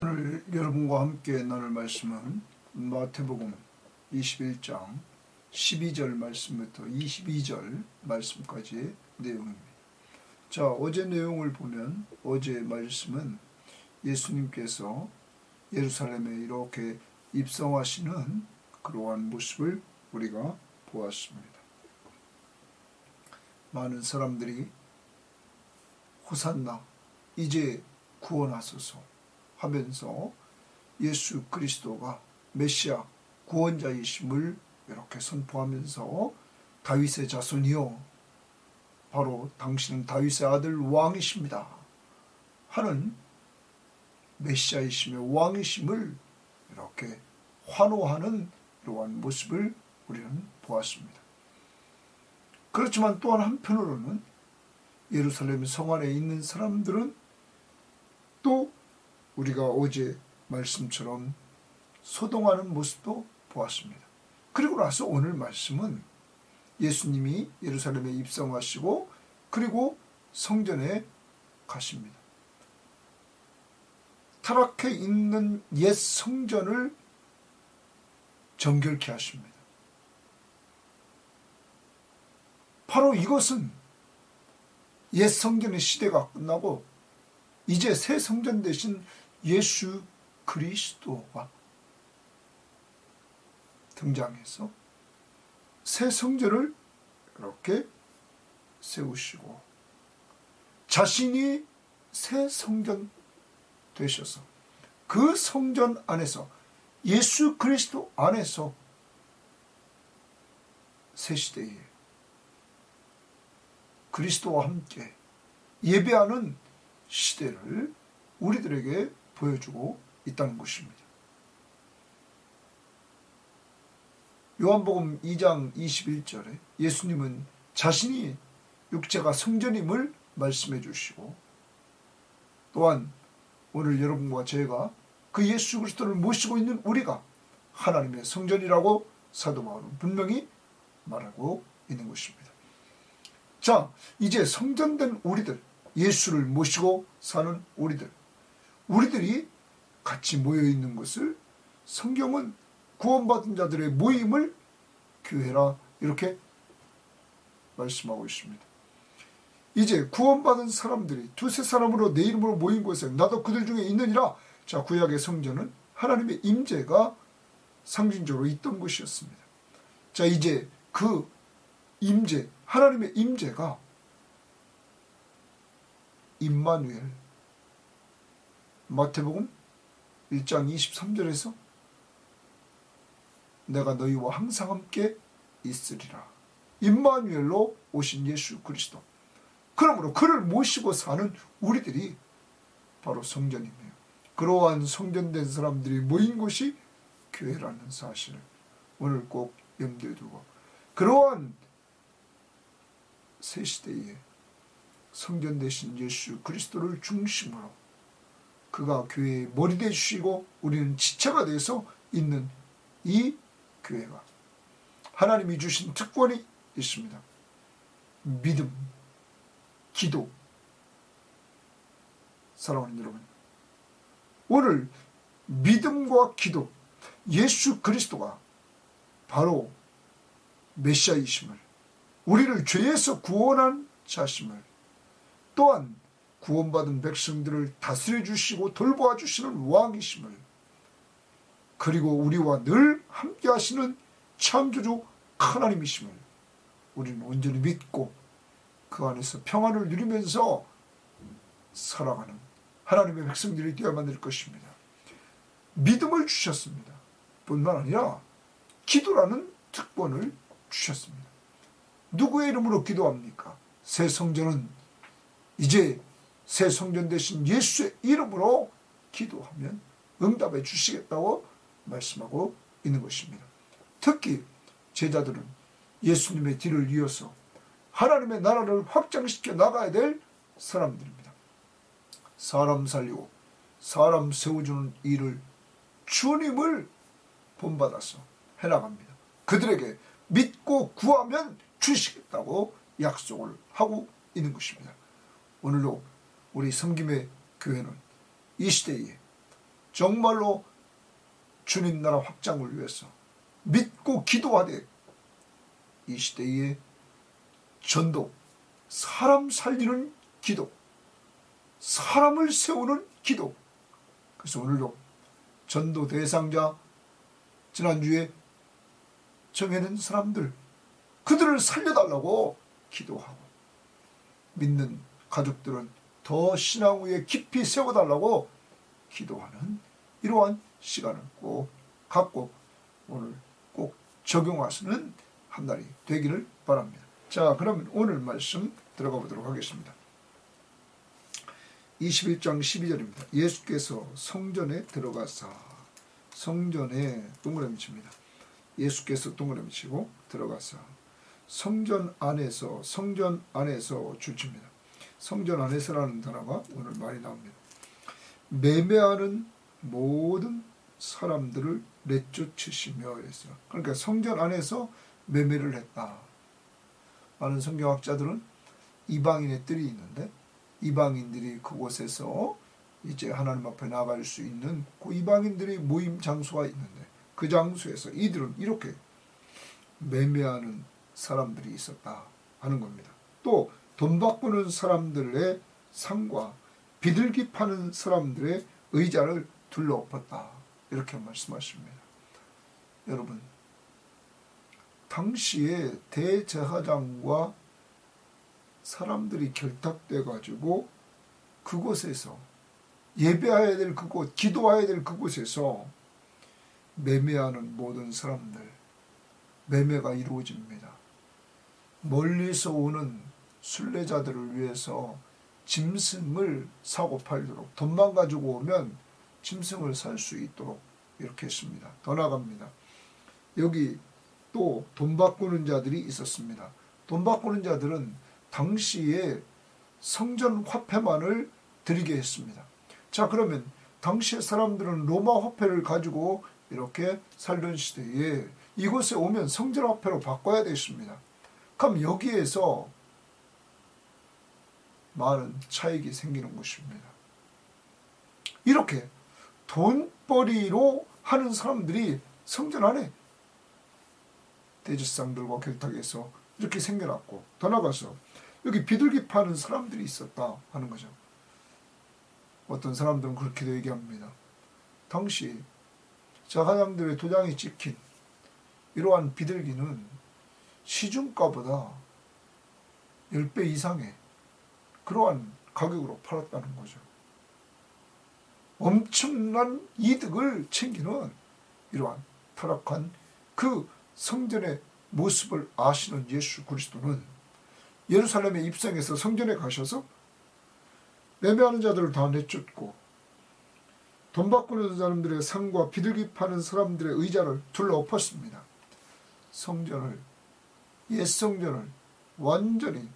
오늘 여러분과 함께 나눌 말씀은 마태복음 21장 12절 말씀부터 22절 말씀까지의 내용입니다. 자, 어제 내용을 보면 어제 말씀은 예수님께서 예루살렘에 이렇게 입성하시는 그러한 모습을 우리가 보았습니다. 많은 사람들이 호산나 이제 구원하소서 하면서 예수 그리스도가 메시아 구원자이심을 이렇게 선포하면서 다윗의 자손이요 바로 당신은 다윗의 아들 왕이십니다 하는 메시아이심의 왕이심을 이렇게 환호하는 이러한 모습을 우리는 보았습니다. 그렇지만 또한 한편으로는 예루살렘 성 안에 있는 사람들은 또 우리가 어제 말씀처럼 소동하는 모습도 보았습니다. 그리고 나서 오늘 말씀은 예수님이 예루살렘에 입성하시고 그리고 성전에 가십니다. 타락해 있는 옛 성전을 정결케 하십니다. 바로 이것은 옛 성전의 시대가 끝나고 이제 새 성전 대신 예수 그리스도가 등장해서 새 성전을 이렇게 세우시고 자신이 새 성전 되셔서 그 성전 안에서 예수 그리스도 안에서 새 시대에 그리스도와 함께 예배하는 시대를 우리들에게 보여주고 있다는 것입니다. 요한복음 2장 21절에 예수님은 자신이 육체가 성전임을 말씀해 주시고 또한 오늘 여러분과 제가 그 예수 그리스도를 모시고 있는 우리가 하나님의 성전이라고 사도 바울은 분명히 말하고 있는 것입니다. 자, 이제 성전된 우리들, 예수를 모시고 사는 우리들이 같이 모여있는 것을 성경은 구원받은 자들의 모임을 교회라 이렇게 말씀하고 있습니다. 이제 구원받은 사람들이 두세 사람으로 내 이름으로 모인 곳에 나도 그들 중에 있느니라. 자, 구약의 성전은 하나님의 임재가 상징적으로 있던 곳이었습니다. 자, 이제 그 임재, 하나님의 임재가 임마누엘, 마태복음 1장 23절에서 내가 너희와 항상 함께 있으리라. 임마누엘로 오신 예수 그리스도. 그러므로 그를 모시고 사는 우리들이 바로 성전이며 그러한 성전된 사람들이 모인 곳이 교회라는 사실을 오늘 꼭 염두에 두고 그러한 새 시대에 성전 되신 예수 그리스도를 중심으로 그가 교회의 머리 되시고 우리는 지체가 돼서 있는 이 교회가 하나님이 주신 특권이 있습니다. 믿음, 기도. 사랑하는 여러분, 오늘 믿음과 기도, 예수 그리스도가 바로 메시아이심을, 우리를 죄에서 구원한 자심을, 또한 구원받은 백성들을 다스려 주시고 돌보아 주시는 왕이심을, 그리고 우리와 늘 함께 하시는 창조주 하나님이심을 우리는 온전히 믿고 그 안에서 평안을 누리면서 살아가는 하나님의 백성들이 되어야만 될 것입니다. 믿음을 주셨습니다. 뿐만 아니라 기도라는 특권을 주셨습니다. 누구의 이름으로 기도합니까? 새 성전은 이제 새 성전 되신 예수의 이름으로 기도하면 응답해 주시겠다고 말씀하고 있는 것입니다. 특히 제자들은 예수님의 뒤를 이어서 하나님의 나라를 확장시켜 나가야 될 사람들입니다. 사람 살리고 사람 세워주는 일을 주님을 본받아서 해나갑니다. 그들에게 믿고 구하면 주시겠다고 약속을 하고 있는 것입니다. 오늘도 우리 섬김의 교회는 이 시대에 정말로 주님 나라 확장을 위해서 믿고 기도하되 이 시대의 전도, 사람 살리는 기도, 사람을 세우는 기도. 그래서 오늘도 전도 대상자 지난주에 정해낸 사람들, 그들을 살려달라고 기도하고, 믿는 가족들은 더 신앙 위에 깊이 세워달라고 기도하는 이러한 시간을 꼭 갖고 오늘 꼭 적용하시는 한 날이 되기를 바랍니다. 자, 그러면 오늘 말씀 들어가 보도록 하겠습니다. 21장 12절입니다. 예수께서 성전에 들어가사, 성전에 동그라미 칩니다. 예수께서 동그라미 치고 들어가사 성전 안에서 줄칩니다. 성전 안에서라는 단어가 오늘 많이 나옵니다. 매매하는 모든 사람들을 내쫓으시며 이랬어요. 그러니까 성전 안에서 매매를 했다. 많은 성경학자들은 이방인의 뜰이 있는데 이방인들이 그곳에서 이제 하나님 앞에 나갈 수 있는 그 이방인들의 모임 장소가 있는데 그 장소에서 이들은 이렇게 매매하는 사람들이 있었다 하는 겁니다. 또 돈 바꾸는 사람들의 상과 비둘기 파는 사람들의 의자를 둘러엎었다 이렇게 말씀하십니다. 여러분, 당시에 대제사장과 사람들이 결탁돼 가지고 그곳에서 예배해야 될 그곳, 기도해야 될 그곳에서 매매하는 모든 사람들, 매매가 이루어집니다. 멀리서 오는 순례자들을 위해서 짐승을 사고 팔도록, 돈만 가지고 오면 짐승을 살 수 있도록 이렇게 했습니다. 더 나갑니다. 여기 또 돈 바꾸는 자들이 있었습니다. 돈 바꾸는 자들은 당시에 성전 화폐만을 드리게 했습니다. 자, 그러면 당시의 사람들은 로마 화폐를 가지고 이렇게 살던 시대에 이곳에 오면 성전 화폐로 바꿔야 됐습니다. 그럼 여기에서 많은 차익이 생기는 것입니다. 이렇게 돈벌이로 하는 사람들이 성전 안에 대제사장들과 결탁해서 이렇게 생겨났고, 더 나가서 여기 비둘기 파는 사람들이 있었다 하는 거죠. 어떤 사람들은 그렇게도 얘기합니다. 당시 제사장들의 도장이 찍힌 이러한 비둘기는 시중가보다 10배 이상의 그러한 가격으로 팔았다는 거죠. 엄청난 이득을 챙기는 이러한 타락한 그 성전의 모습을 아시는 예수 그리스도는 예루살렘에 입성해서 성전에 가셔서 매매하는 자들을 다 내쫓고 돈 바꾸는 사람들의 상과 비둘기 파는 사람들의 의자를 둘러엎었습니다. 성전을, 옛 성전을 완전히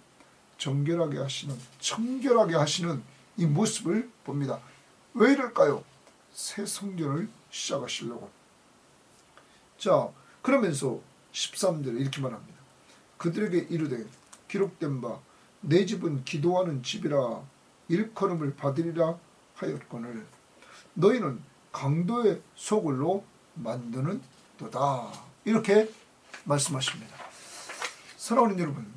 정결하게 하시는, 청결하게 하시는 이 모습을 봅니다. 왜 이럴까요? 새 성전을 시작하시려고. 자, 그러면서 13절에 이렇게 말합니다. 그들에게 이르되 기록된 바 내 집은 기도하는 집이라 일컬음을 받으리라 하였거늘 너희는 강도의 소굴로 만드는 도다. 이렇게 말씀하십니다. 사랑하는 여러분,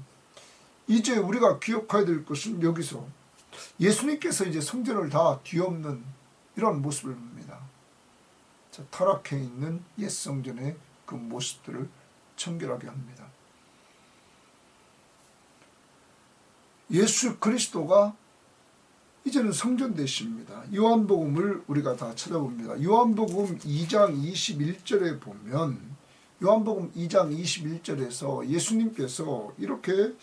이제 우리가 기억해야 될 것은 여기서 예수님께서 이제 성전을 다 뒤엎는 이런 모습을 봅니다. 자, 타락해 있는 옛 성전의 그 모습들을 청결하게 합니다. 예수 그리스도가 이제는 성전 되십니다. 요한복음을 우리가 다 찾아봅니다. 요한복음 2장 21절에 보면 요한복음 2장 21절에서 예수님께서 이렇게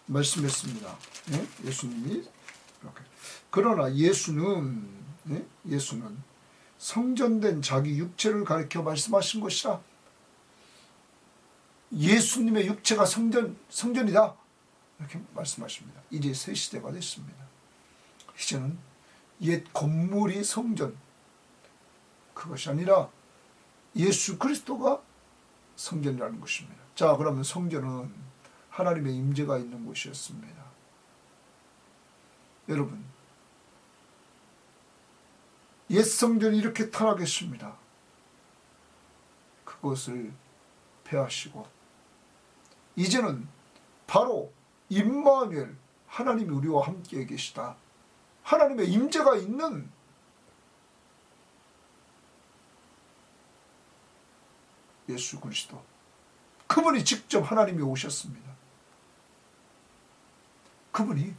말씀했습니다. 네? 예수님이 이렇게. 그러나 예수는 성전된 자기 육체를 가리켜 말씀하신 것이라. 예수님의 육체가 성전이다. 이렇게 말씀하십니다. 이제 새 시대가 됐습니다. 이제는 옛 건물이 성전, 그것이 아니라 예수 그리스도가 성전이라는 것입니다. 자, 그러면 성전은 하나님의 임재가 있는 곳이었습니다. 여러분, 옛 성전이 이렇게 타락했습니다. 그것을 폐하시고 이제는 바로 임마누엘, 하나님이 우리와 함께 계시다, 하나님의 임재가 있는 예수 그리스도, 그분이 직접 하나님이 오셨습니다. 그분이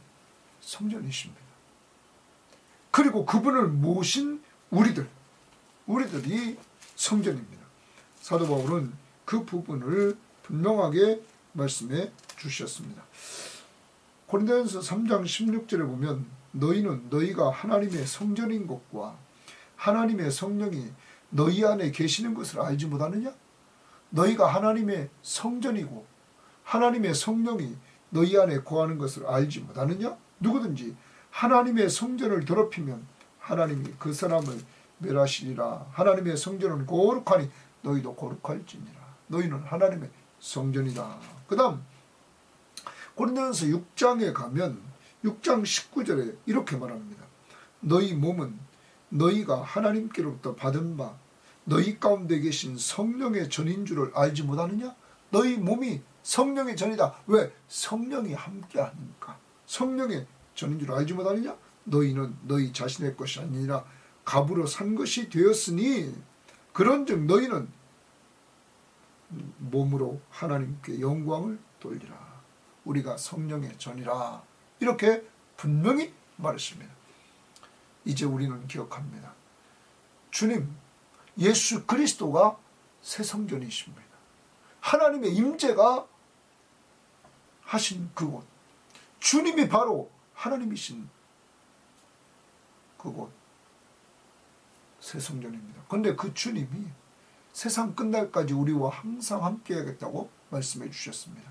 성전이십니다. 그리고 그분을 모신 우리들이 성전입니다. 사도 바울은 그 부분을 분명하게 말씀해 주셨습니다. 고린도전서 3장 16절에 보면 너희는 너희가 하나님의 성전인 것과 하나님의 성령이 너희 안에 계시는 것을 알지 못하느냐? 너희가 하나님의 성전이고 하나님의 성령이 너희 안에 거하는 것을 알지 못하느냐? 누구든지 하나님의 성전을 더럽히면 하나님이 그 사람을 멸하시리라. 하나님의 성전은 거룩하니 너희도 거룩할지니라. 너희는 하나님의 성전이다. 그 다음 고린도전서 6장에 가면 6장 19절에 이렇게 말합니다. 너희 몸은 너희가 하나님께로부터 받은 바 너희 가운데 계신 성령의 전인 줄을 알지 못하느냐? 너희 몸이 성령의 전이다. 왜? 성령이 함께하니까. 성령의 전인 줄 알지 못하느냐? 너희는 너희 자신의 것이 아니라 값으로 산 것이 되었으니 그런즉 너희는 몸으로 하나님께 영광을 돌리라. 우리가 성령의 전이라. 이렇게 분명히 말했습니다. 이제 우리는 기억합니다. 주님 예수 그리스도가 새 성전이십니다. 하나님의 임재가 하신 그곳, 주님이 바로 하나님이신 그곳 새 성전입니다. 그런데 그 주님이 세상 끝날까지 우리와 항상 함께 하겠다고 말씀해 주셨습니다.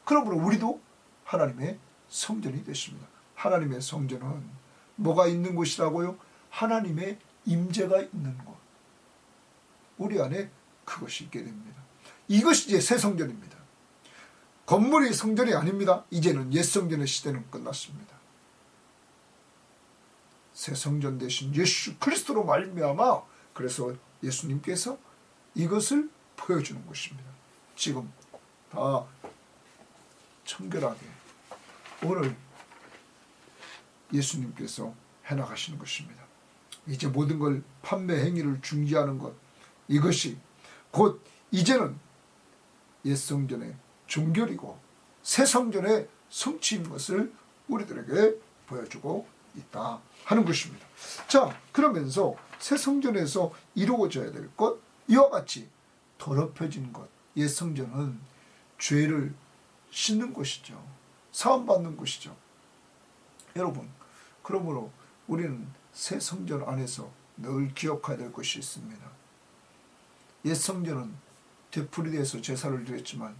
그러므로 우리도 하나님의 성전이 됐습니다. 하나님의 성전은 뭐가 있는 곳이라고요? 하나님의 임재가 있는 곳. 우리 안에 그것이 있게 됩니다. 이것이 이제 새 성전입니다. 건물이 성전이 아닙니다. 이제는 옛 성전의 시대는 끝났습니다. 새 성전 대신 예수 그리스도로 말미암아 그래서 예수님께서 이것을 보여주는 것입니다. 지금 다 청결하게 오늘 예수님께서 해나가시는 것입니다. 이제 모든 걸 판매 행위를 중지하는 것, 이것이 곧 이제는 옛 성전의 종결이고 새 성전의 성취인 것을 우리들에게 보여주고 있다 하는 것입니다. 자, 그러면서 새 성전에서 이루어져야 될 것, 이와 같이 더럽혀진 것. 옛 성전은 죄를 씻는 곳이죠. 사함받는 곳이죠. 여러분, 그러므로 우리는 새 성전 안에서 늘 기억해야 될 것이 있습니다. 옛 성전은 되풀이돼서 제사를 드렸지만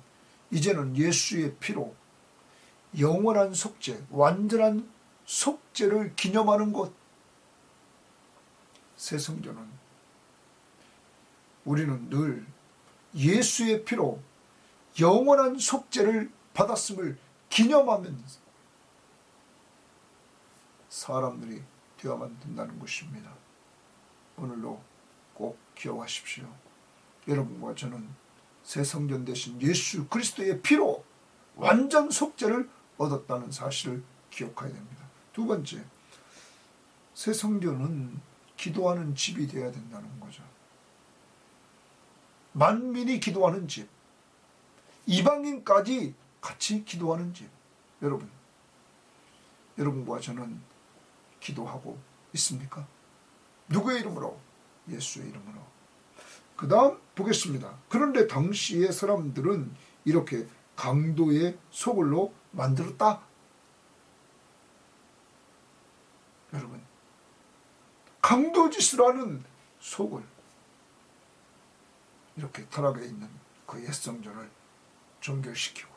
이제는 예수의 피로 영원한 속죄, 완전한 속죄를 기념하는 곳, 새 성전은 우리는 늘 예수의 피로 영원한 속죄를 받았음을 기념하면서 사람들이 되어만 된다는 것입니다. 오늘도 꼭 기억하십시오. 여러분과 저는 새 성전 대신 예수 그리스도의 피로 완전 속죄를 얻었다는 사실을 기억해야 됩니다. 두 번째, 새 성전은 기도하는 집이 되어야 된다는 거죠. 만민이 기도하는 집, 이방인까지 같이 기도하는 집. 여러분과 저는 기도하고 있습니까? 누구의 이름으로? 예수의 이름으로. 그 다음 보겠습니다. 그런데 당시의 사람들은 이렇게 강도의 소굴로 만들었다. 여러분, 강도짓을 하는 소굴, 이렇게 타락해 있는 그 옛 성전을 종결시키고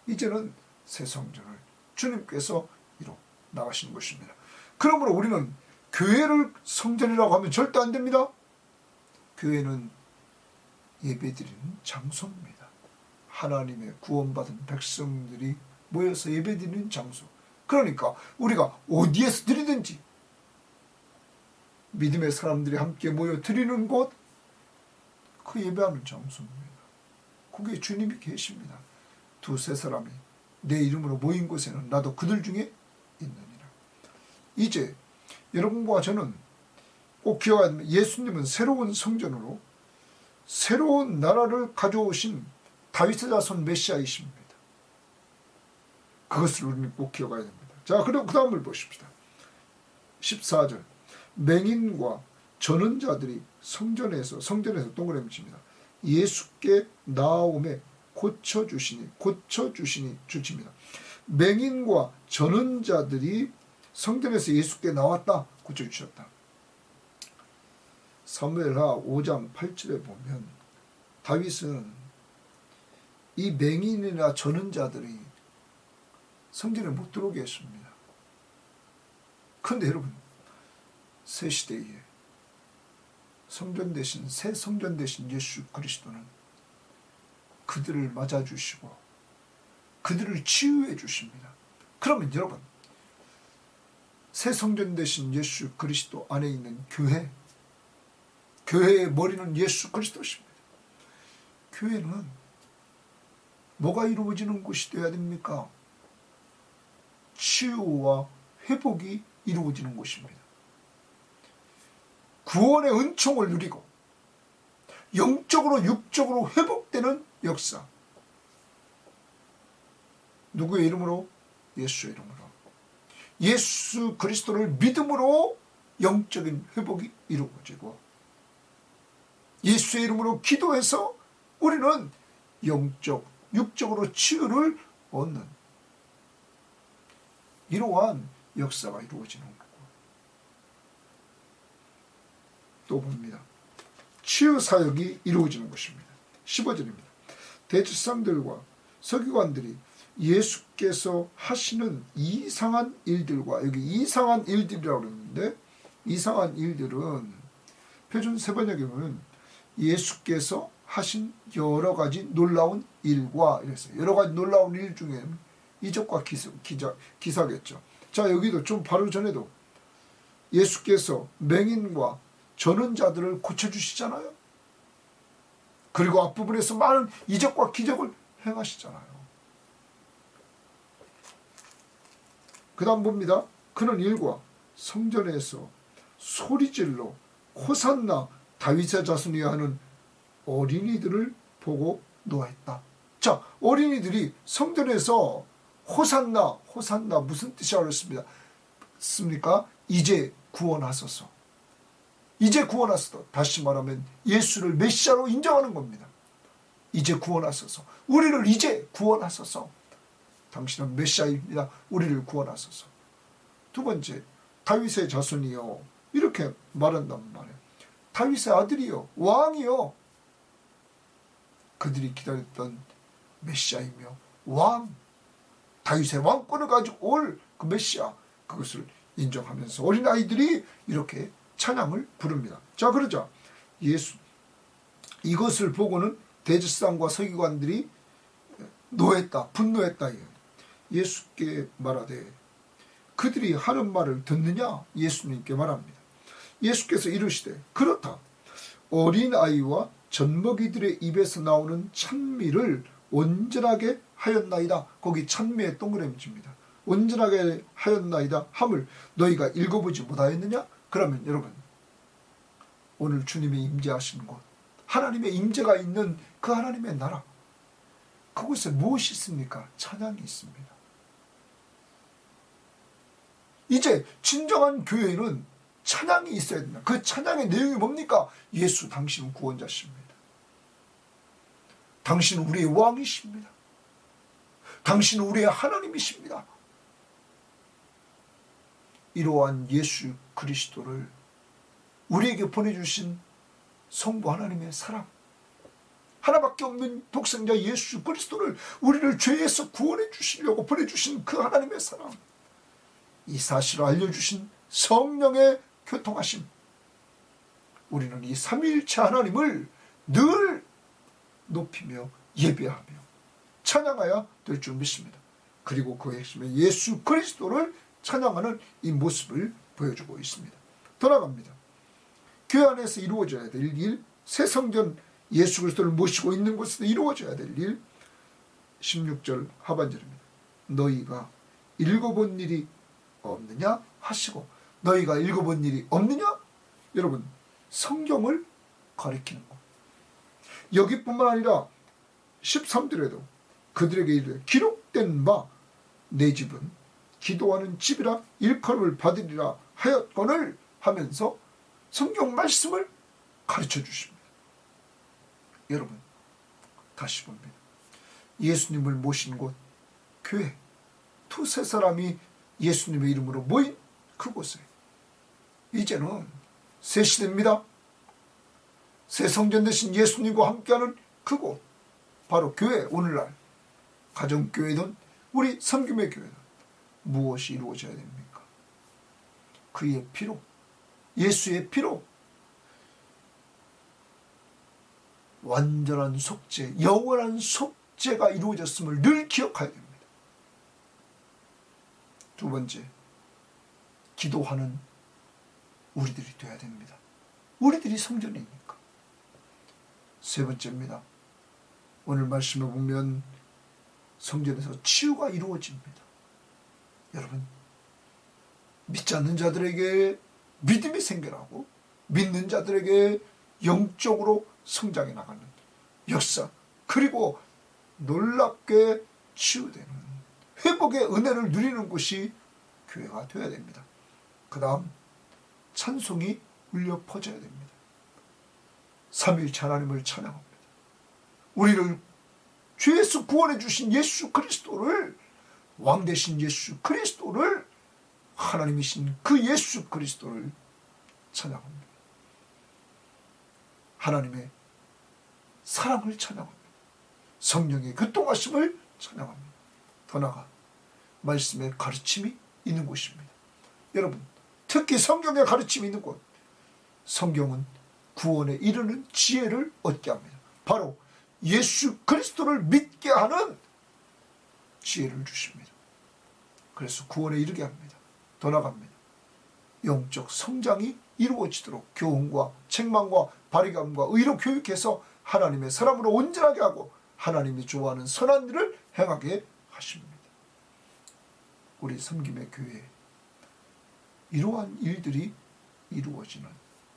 이제는 새 성전을 주님께서 이뤄 나가시는 것입니다. 그러므로 우리는 교회를 성전이라고 하면 절대 안 됩니다. 교회는 예배드리는 장소입니다. 하나님의 구원받은 백성들이 모여서 예배드리는 장소. 그러니까 우리가 어디에서 드리든지 믿음의 사람들이 함께 모여 드리는 곳, 그 예배하는 장소입니다. 거기에 주님이 계십니다. 두세 사람이 내 이름으로 모인 곳에는 나도 그들 중에 있느니라. 이제 여러분과 저는 꼭 기억해야 됩니다. 예수님은 새로운 성전으로 새로운 나라를 가져오신 다윗의 자손 메시아이십니다. 그것을 우리는 꼭 기억해야 됩니다. 자, 그리고 그 다음을 보십시다. 14절. 맹인과 저는 자들이 성전에서 동그라미 칩니다. 예수께 나아오매 고쳐주시니 주십니다. 맹인과 저는 자들이 성전에서 예수께 나왔다. 고쳐주셨다. 사무엘하 5장 8절에 보면 다윗은 이 맹인이나 저는 자들이 성전에 못 들어오게 했습니다. 그런데 여러분, 새 시대에 새 성전 대신 예수 그리스도는 그들을 맞아주시고 그들을 치유해 주십니다. 그러면 여러분, 새 성전 대신 예수 그리스도 안에 있는 교회의 머리는 예수 그리스도십니다. 교회는 뭐가 이루어지는 곳이 되어야 됩니까? 치유와 회복이 이루어지는 곳입니다. 구원의 은총을 누리고 영적으로 육적으로 회복되는 역사. 누구의 이름으로? 예수의 이름으로. 예수 그리스도를 믿음으로 영적인 회복이 이루어지고 예수의 이름으로 기도해서 우리는 영적, 육적으로 치유를 얻는 이러한 역사가 이루어지는 거고. 또 봅니다. 치유 사역이 이루어지는 것입니다. 15절입니다. 대제사장들과 서기관들이 예수께서 하시는 이상한 일들과, 여기 이상한 일들이라고 그러는데, 이상한 일들은 표준 세번역에 보면 예수께서 하신 여러 가지 놀라운 일과 이랬어요. 여러 가지 놀라운 일 중에는 이적과 기사겠죠. 자, 여기도 좀 바로 전에도 예수께서 맹인과 저는 자들을 고쳐주시잖아요. 그리고 앞부분에서 많은 이적과 기적을 행하시잖아요. 그 다음 봅니다. 그는 일과 성전에서 소리질러 호산나 다윗의 자손이여 하는 어린이들을 보고 노했다. 자, 어린이들이 성전에서 호산나 무슨 뜻이라고 했습니까? 이제 구원하소서. 이제 구원하소서. 다시 말하면 예수를 메시아로 인정하는 겁니다. 이제 구원하소서. 우리를 이제 구원하소서. 당신은 메시아입니다. 우리를 구원하소서. 두 번째, 다윗의 자손이요. 이렇게 말한단 말이에요. 다윗의 아들이요. 왕이요. 그들이 기다렸던 메시아이며 왕. 다윗의 왕권을 가지고 올 그 메시아. 그것을 인정하면서 어린아이들이 이렇게 찬양을 부릅니다. 자, 그러자 예수, 이것을 보고는 대제사장과 서기관들이 노했다, 분노했다. 예수께 말하되 그들이 하는 말을 듣느냐? 예수님께 말합니다. 예수께서 이르시되 그렇다. 어린아이와 젖먹이들의 입에서 나오는 찬미를 온전하게 하였나이다. 거기 찬미의 동그라미 칩니다. 온전하게 하였나이다 함을 너희가 읽어보지 못하였느냐? 그러면 여러분, 오늘 주님의 임재하신 곳, 하나님의 임재가 있는 그 하나님의 나라, 그곳에 무엇이 있습니까? 찬양이 있습니다. 이제 진정한 교회는 찬양이 있어야 된다. 그 찬양의 내용이 뭡니까? 예수, 당신은 구원자십니다. 당신은 우리의 왕이십니다. 당신은 우리의 하나님이십니다. 이러한 예수 그리스도를 우리에게 보내주신 성부 하나님의 사랑, 하나밖에 없는 독생자 예수 그리스도를 우리를 죄에서 구원해 주시려고 보내주신 그 하나님의 사랑, 이 사실을 알려주신 성령의 교통하심, 우리는 이 삼위일체 하나님을 늘 높이며 예배하며 찬양해야 될 줄 믿습니다. 그리고 그 핵심에 예수 그리스도를 찬양하는 이 모습을 보여주고 있습니다. 돌아갑니다. 교회 안에서 이루어져야 될 일, 새 성전 예수 그리스도를 모시고 있는 곳에서 이루어져야 될 일. 16절 하반절입니다. 너희가 읽어본 일이 없느냐 하시고, 너희가 읽어본 일이 없느냐? 여러분, 성경을 가리키는 것. 여기뿐만 아니라 13절에도 그들에게 이르되 기록된 바 내 집은 기도하는 집이라 일컬음을 받으리라 하였거늘 하면서 성경 말씀을 가르쳐 주십니다. 여러분, 다시 봅니다. 예수님을 모신 곳 교회, 두세 사람이 예수님의 이름으로 모인 그곳에 이제는 새 시대입니다. 새 성전 되신 예수님과 함께하는 그곳, 바로 교회. 오늘날 가정교회든 우리 섬김의 교회든 무엇이 이루어져야 됩니까? 그의 피로, 예수의 피로 완전한 속죄, 영원한 속죄가 이루어졌음을 늘 기억해야 됩니다. 두 번째, 기도하는 우리들이 되어야 됩니다. 우리들이 성전이니까. 세 번째입니다. 오늘 말씀을 보면 성전에서 치유가 이루어집니다. 여러분, 믿지 않는 자들에게 믿음이 생겨나고 믿는 자들에게 영적으로 성장해 나가는 역사, 그리고 놀랍게 치유되는 회복의 은혜를 누리는 곳이 교회가 되어야 됩니다. 그 다음, 찬송이 울려 퍼져야 됩니다. 삼위일체 하나님을 찬양합니다. 우리를 죄에서 구원해 주신 예수 그리스도를, 왕 되신 예수 그리스도를, 하나님이신 그 예수 그리스도를 찬양합니다. 하나님의 사랑을 찬양합니다. 성령의 교통하심을 찬양합니다. 더 나아가 말씀의 가르침이 있는 곳입니다. 여러분, 특히 성경의 가르침이 있는 곳, 성경은 구원에 이르는 지혜를 얻게 합니다. 바로 예수 그리스도를 믿게 하는 지혜를 주십니다. 그래서 구원에 이르게 합니다. 더 나아갑니다. 영적 성장이 이루어지도록 교훈과 책망과 바리감과 의로 교육해서 하나님의 사람으로 온전하게 하고 하나님이 좋아하는 선한 일을 행하게 하십니다. 우리 섬김의 교회에 이러한 일들이 이루어지는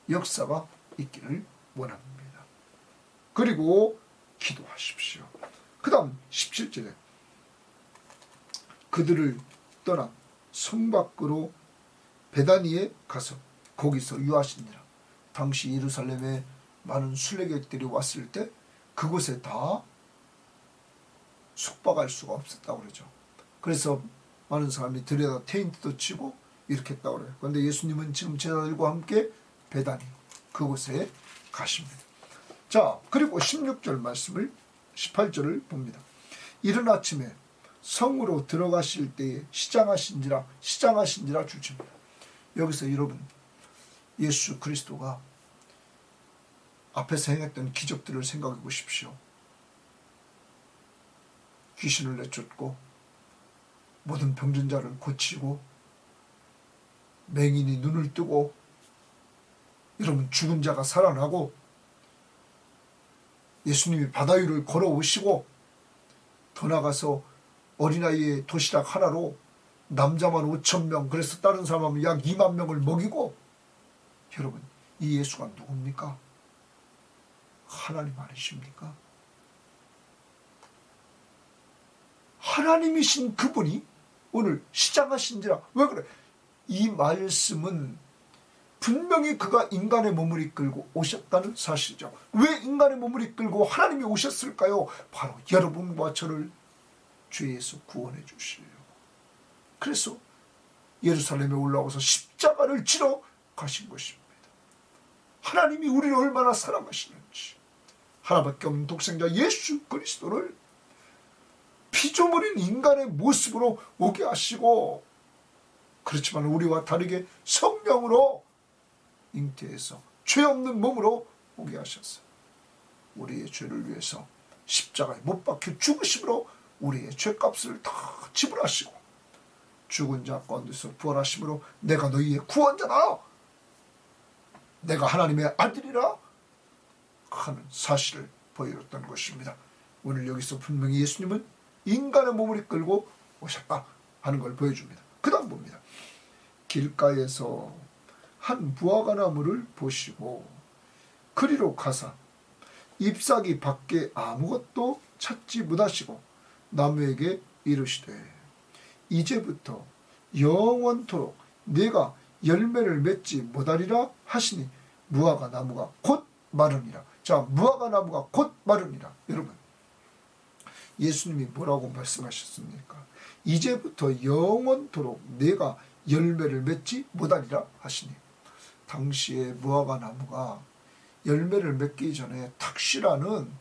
역사가 있기를 원합니다. 그리고 기도하십시오. 그 다음 17절에 그들을 떠나 성 밖으로 베다니에 가서 거기서 유하시니라. 당시 예루살렘에 많은 순례객들이 왔을 때 그곳에 다 숙박할 수가 없었다고 그러죠. 그래서 많은 사람이 들여다 테인트도 치고 이렇게 했다고 그래요. 그런데 예수님은 지금 제자들과 함께 베다니 그곳에 가십니다. 자, 그리고 16절 말씀을 18절을 봅니다. 이른 아침에 성으로 들어가실 때에 시장하신지라 주십니다. 여기서 여러분, 예수 그리스도가 앞에서 행했던 기적들을 생각해 보십시오. 귀신을 내쫓고 모든 병든 자를 고치고 맹인이 눈을 뜨고 여러분 죽은 자가 살아나고 예수님이 바다 위를 걸어오시고 더 나가서 어린아이의 도시락 하나로 남자만 5,000명, 그래서 다른 사람은 약 2만 명을 먹이고, 여러분, 이 예수가 누굽니까? 하나님 아니십니까? 하나님이신 그분이 오늘 시장하신지라. 왜 그래? 이 말씀은 분명히 그가 인간의 몸을 이끌고 오셨다는 사실이죠. 왜 인간의 몸을 이끌고 하나님이 오셨을까요? 바로 여러분과 저를 죄에서 구원해 주시려고. 그래서 예루살렘에 올라와서 십자가를 지러 가신 것입니다. 하나님이 우리를 얼마나 사랑하시는지, 하나밖에 없는 독생자 예수 그리스도를 피조물인 인간의 모습으로 오게 하시고, 그렇지만 우리와 다르게 성령으로 잉태해서 죄 없는 몸으로 오게 하셨어요. 우리의 죄를 위해서 십자가에 못 박혀 죽으심으로 우리의 죄값을 다 지불하시고, 죽은 자 가운데서 부활하심으로 내가 너희의 구원자다. 내가 하나님의 아들이라 하는 사실을 보여줬던 것입니다. 오늘 여기서 분명히 예수님은 인간의 몸을 이끌고 오셨다 하는 걸 보여줍니다. 그 다음 봅니다. 길가에서 한 무화과 나무를 보시고 그리로 가사 잎사귀 밖에 아무것도 찾지 못하시고 나무에게 이르시되 이제부터 영원토록 내가 열매를 맺지 못하리라 하시니 무화과 나무가 곧 마르니라. 자, 무화과 나무가 곧 마르니라. 여러분, 예수님이 뭐라고 말씀하셨습니까? 이제부터 영원토록 내가 열매를 맺지 못하리라 하시니, 당시에 무화과 나무가 열매를 맺기 전에 탁시라는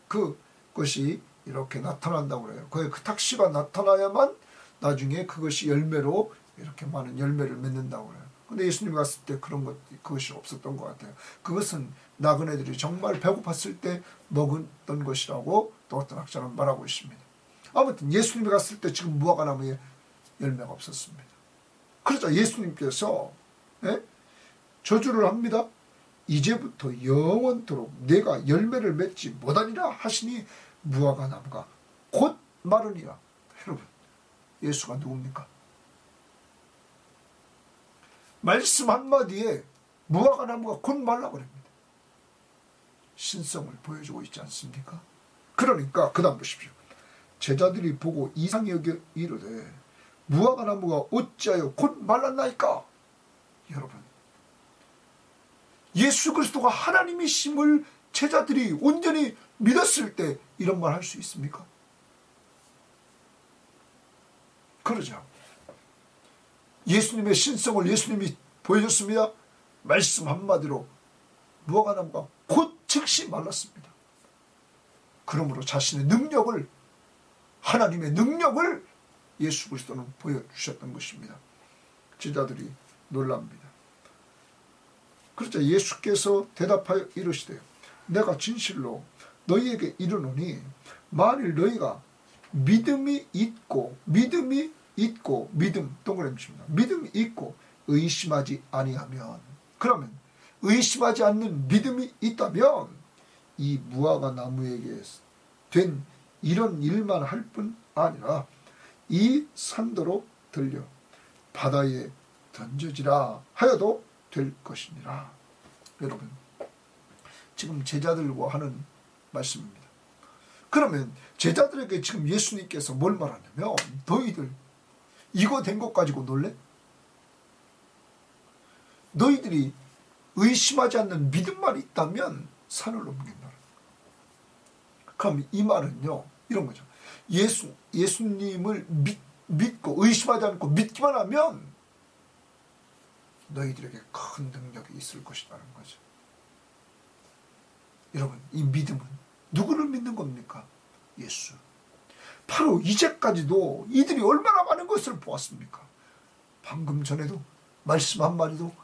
그것이 이렇게 나타난다고 그래요. 그 탁시가 나타나야만 나중에 그것이 열매로 이렇게 많은 열매를 맺는다고 그래요. 근데 예수님 갔을 때 그것이 없었던 것 같아요. 그것은 나그네들이 정말 배고팠을 때 먹었던 것이라고 또 어떤 학자는 말하고 있습니다. 아무튼 예수님이 갔을 때 지금 무화과 나무에 열매가 없었습니다. 그러자 예수님께서 저주를 합니다. 이제부터 영원토록 내가 열매를 맺지 못하리라 하시니 무화과 나무가 곧 마르니라. 여러분, 예수가 누굽니까? 말씀 한마디에 무화과 나무가 곧 말라버립니다. 신성을 보여주고 있지 않습니까? 그러니까 그 다음 보십시오. 제자들이 보고 이상히 여겨 이르되 무화과 나무가 어찌하여 곧 말랐나이까? 여러분, 예수 그리스도가 하나님이심을 제자들이 온전히 믿었을 때 이런 말 할 수 있습니까? 그러죠. 예수님의 신성을 예수님이 보여줬습니다. 말씀 한마디로 무화과 나무가 곧 즉시 말랐습니다. 그러므로 자신의 능력을, 하나님의 능력을 예수 그리스도는 보여주셨던 것입니다. 제자들이 놀랍니다. 그러자 예수께서 대답하여 이르시되 내가 진실로 너희에게 이르노니 만일 너희가 믿음이 있고 동그라미입니다. 믿음이 있고 의심하지 아니하면, 그러면 의심하지 않는 믿음이 있다면 이 무화과 나무에게 된 이런 일만 할 뿐 아니라 이 산더로 들려 바다에 던져지라 하여도 될 것이니라. 여러분, 지금 제자들과 하는 말씀입니다. 그러면 제자들에게 지금 예수님께서 뭘 말하냐면, 너희들 이거 된 것 가지고 놀래? 너희들이 의심하지 않는 믿음만 있다면 산을 넘긴다. 그럼 이 말은요, 이런 거죠. 예수님을 믿고 의심하지 않고 믿기만 하면 너희들에게 큰 능력이 있을 것이라는 거죠. 여러분, 이 믿음은 누구를 믿는 겁니까? 예수. 바로 이제까지도 이들이 얼마나 많은 것을 보았습니까? 방금 전에도 말씀 한마디도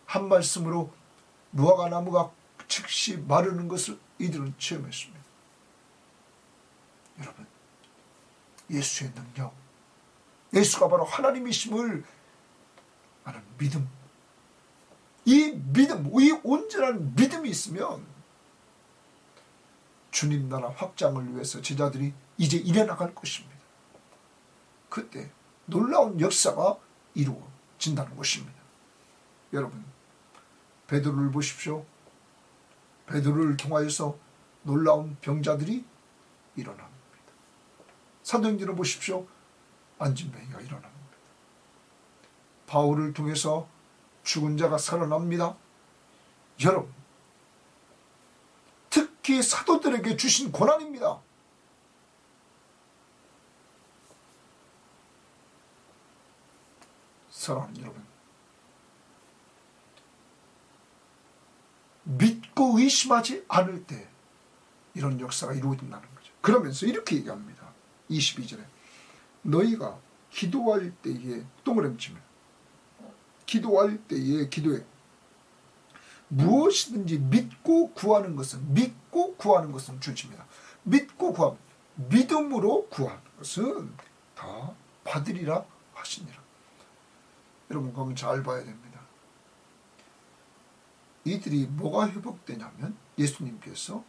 한 말씀으로 무화과 나무가 즉시 마르는 것을 이들은 체험했습니다. 여러분, 예수의 능력, 예수가 바로 하나님이심을 아는 믿음, 이 온전한 믿음이 있으면 주님 나라 확장을 위해서 제자들이 이제 일어나갈 것입니다. 그때 놀라운 역사가 이루어진다는 것입니다. 여러분, 베드로를 보십시오. 베드로를 통하여서 놀라운 병자들이 일어납니다. 사도행전을 보십시오. 안진뱅이가 일어납니다. 바울을 통해서 죽은 자가 살아납니다. 여러분, 특히 사도들에게 주신 권한입니다. 사랑하는 여러분, 믿고 의심하지 않을 때 이런 역사가 이루어진다는 거죠. 그러면서 이렇게 얘기합니다. 22절에 너희가 기도할 때에 동그라미 치면 기도할 때에 기도해 무엇이든지 믿고 구하는 것은 주십니다. 믿고 구하면, 믿음으로 구하는 것은 다 받으리라 하시니라. 여러분, 그럼 잘 봐야 됩니다. 이들이 뭐가 회복되냐면 예수님께서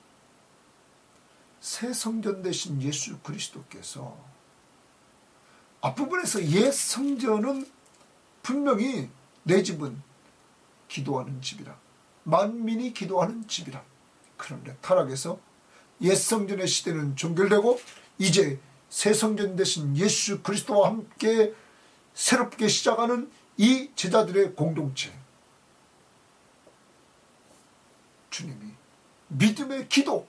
새 성전 되신 예수 그리스도께서 앞부분에서 옛 성전은 분명히 내 집은 기도하는 집이라, 만민이 기도하는 집이라. 그런데 타락해서 옛 성전의 시대는 종결되고 이제 새 성전 되신 예수 그리스도와 함께 새롭게 시작하는 이 제자들의 공동체, 주님이 믿음의 기도,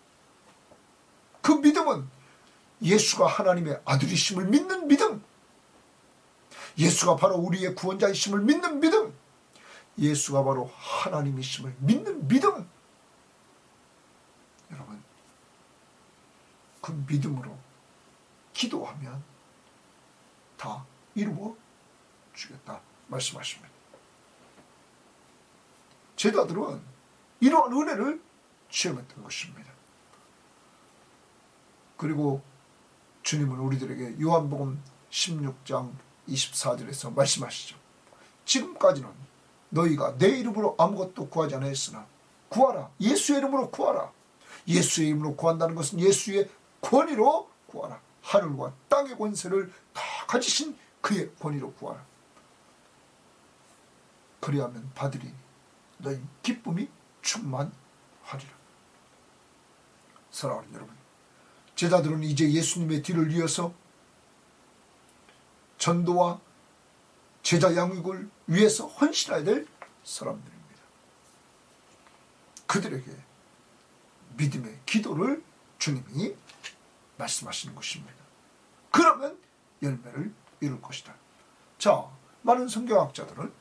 그 믿음은 예수가 하나님의 아들이심을 믿는 믿음, 예수가 바로 우리의 구원자이심을 믿는 믿음, 예수가 바로 하나님이심을 믿는 믿음. 여러분, 그 믿음으로 기도하면 다 이루어 주겠다 말씀하십니다. 제자들은 이러한 은혜를 체험했던 것입니다. 그리고 주님은 우리들에게 요한복음 16장 24절에서 말씀하시죠. 지금까지는 너희가 내 이름으로 아무것도 구하지 않았으나 구하라. 예수의 이름으로 구하라. 예수의 이름으로 구한다는 것은 예수의 권위로 구하라. 하늘과 땅의 권세를 다 가지신 그의 권위로 구하라. 그리하면 받으리니 너희 기쁨이 충만하리라. 사랑하는 여러분, 제자들은 이제 예수님의 뒤를 이어서 전도와 제자 양육을 위해서 헌신해야 될 사람들입니다. 그들에게 믿음의 기도를 주님이 말씀하시는 것입니다. 그러면 열매를 이룰 것이다. 자, 많은 성경학자들은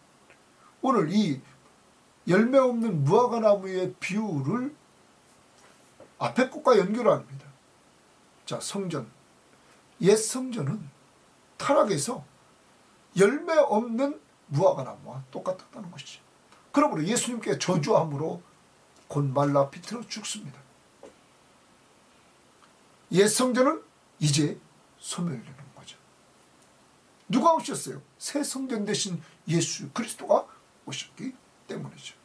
오늘 이 열매 없는 무화과나무의 비유를 앞에 것과 연결합니다. 자, 성전, 옛 성전은 타락해서 열매 없는 무화과나무와 똑같았다는 것이죠. 그러므로 예수님께 저주함으로 곧 말라 비틀어 죽습니다. 옛 성전은 이제 소멸되는 거죠. 누가 오셨어요? 새 성전 되신 예수 그리스도가 오셨기 때문이죠.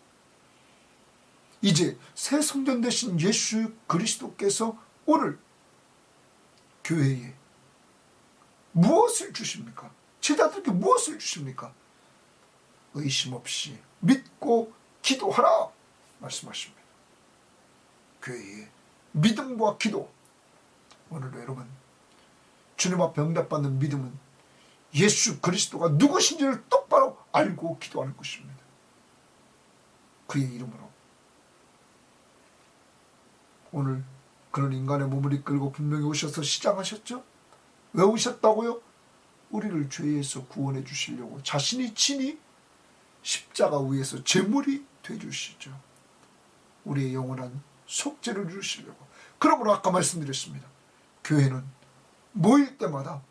이제 새 성전 되신 예수 그리스도께서 오늘 교회에 무엇을 주십니까? 제자들에게 무엇을 주십니까? 의심 없이 믿고 기도하라 말씀하십니다. 교회에 믿음과 기도. 오늘도 여러분, 주님 앞에 응답받는 믿음은 예수 그리스도가 누구신지를 똑바로 알고 기도하는 것입니다. 그의 이름으로. 오늘 그런 인간의 몸을 이끌고 분명히 오셔서 시작하셨죠? 왜 오셨다고요? 우리를 죄에서 구원해 주시려고 자신이 친히 십자가 위에서 제물이 되주시죠. 우리의 영원한 속죄를 이루시려고. 그러므로 아까 말씀드렸습니다. 교회는 모일 때마다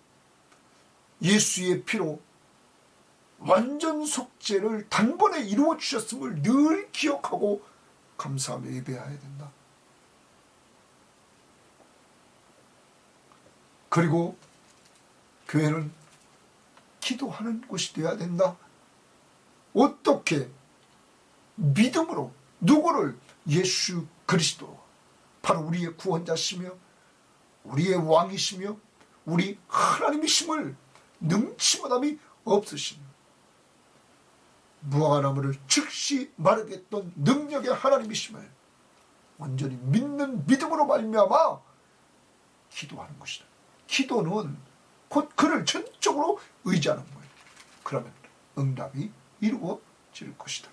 예수의 피로 완전 속죄를 단번에 이루어 주셨음을 늘 기억하고 감사하며 예배해야 된다. 그리고 교회는 기도하는 곳이 되어야 된다. 어떻게? 믿음으로 누구를? 예수 그리스도, 바로 우리의 구원자시며 우리의 왕이시며 우리 하나님이심을 능치마담이 없으신, 무화과나무를 즉시 마르게 했던 능력의 하나님이심을 완전히 믿는 믿음으로 말미암아 기도하는 것이다. 기도는 곧 그를 전적으로 의지하는 거예요. 그러면 응답이 이루어질 것이다.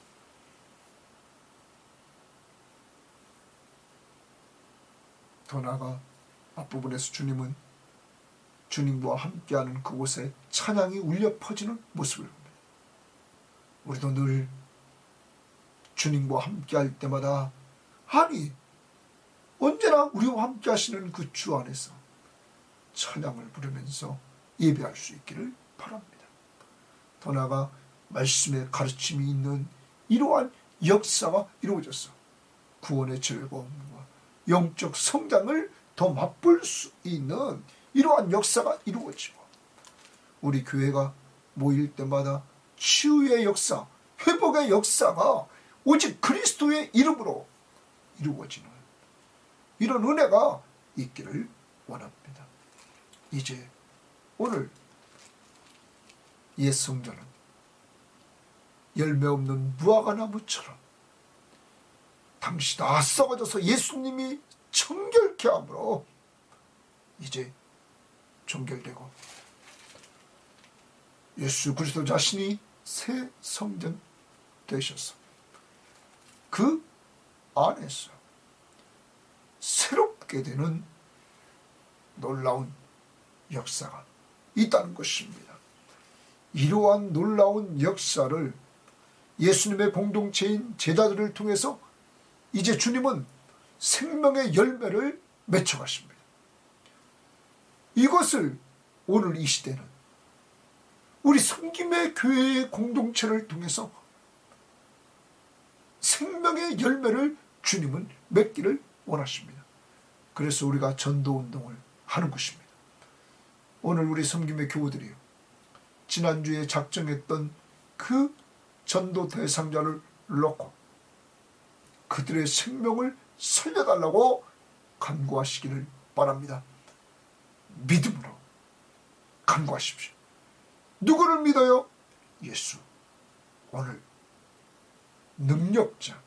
더 나아가 앞부분에서 주님은 주님과 함께하는 그곳에 찬양이 울려 퍼지는 모습을 봅니다. 우리도 늘 주님과 함께할 때마다, 아니 언제나 우리와 함께하시는 그 주 안에서 찬양을 부르면서 예배할 수 있기를 바랍니다. 더 나아가 말씀의 가르침이 있는 이러한 역사가 이루어져서 구원의 즐거움과 영적 성장을 더 맛볼 수 있는 이러한 역사가 이루어지고, 우리 교회가 모일 때마다 치유의 역사, 회복의 역사가 오직 그리스도의 이름으로 이루어지는 이런 은혜가 있기를 원합니다. 이제 오늘 옛 성전은 열매 없는 무화과 나무처럼 당시 다 썩어져서 예수님이 정결케 함으로 이제 정결되고 예수 그리스도 자신이 새 성전 되셔서 그 안에서 새롭게 되는 놀라운 역사가 있다는 것입니다. 이러한 놀라운 역사를 예수님의 공동체인 제자들을 통해서 이제 주님은 생명의 열매를 맺혀가십니다. 이것을 오늘 이 시대는 우리 섬김의 교회의 공동체를 통해서 생명의 열매를 주님은 맺기를 원하십니다. 그래서 우리가 전도운동을 하는 것입니다. 오늘 우리 섬김의 교우들이요, 지난주에 작정했던 그 전도 대상자를 놓고 그들의 생명을 살려달라고 간구하시기를 바랍니다. 믿음으로 간구하십시오. 누구를 믿어요? 예수. 오늘 능력자,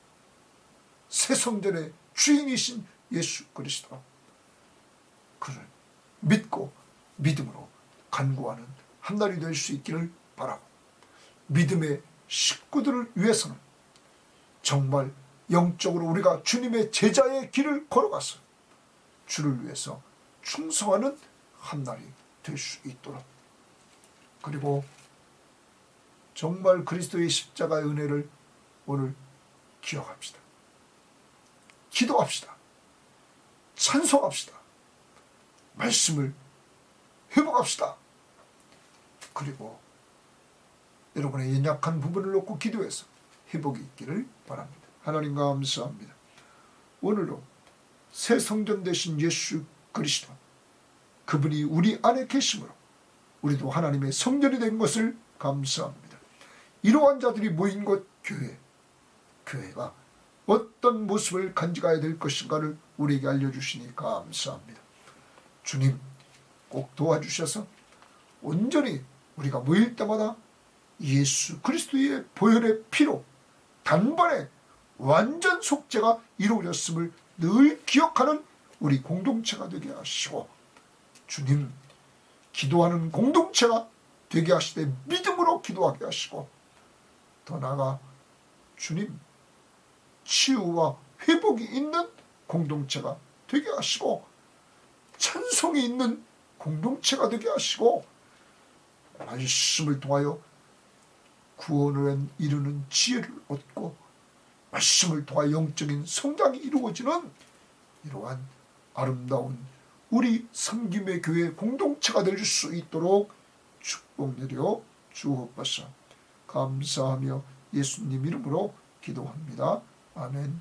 새 성전의 주인이신 예수 그리스도, 그를 믿고 믿음으로 간구하는 한 날이 될 수 있기를 바라고, 믿음의 식구들을 위해서는 정말 영적으로 우리가 주님의 제자의 길을 걸어가서 주를 위해서 충성하는 한 날이 될 수 있도록, 그리고 정말 그리스도의 십자가의 은혜를 오늘 기억합시다. 기도합시다. 찬송합시다. 말씀을 회복합시다. 그리고 여러분의 연약한 부분을 놓고 기도해서 회복이 있기를 바랍니다. 하나님 감사합니다. 오늘도 새 성전 되신 예수 그리스도, 그분이 우리 안에 계심으로 우리도 하나님의 성전이 된 것을 감사합니다. 이러한 자들이 모인 곳 교회, 교회가 어떤 모습을 간직해야 될 것인가를 우리에게 알려주시니 감사합니다. 주님 꼭 도와주셔서 온전히 우리가 모일 때마다 예수 그리스도의 보혈의 피로 단번에 완전 속죄가 이루어졌음을 늘 기억하는 우리 공동체가 되게 하시고, 주님 기도하는 공동체가 되게 하시되 믿음으로 기도하게 하시고, 더 나아가 주님 치유와 회복이 있는 공동체가 되게 하시고, 찬송이 있는 공동체가 되게 하시고, 말씀을 통하여 구원을 이루는 지혜를 얻고 말씀을 통하여 영적인 성장이 이루어지는 이러한 아름다운 우리 섬김의 교회 공동체가 될 수 있도록 축복 내려 주옵소서. 감사하며 예수님 이름으로 기도합니다. 아멘.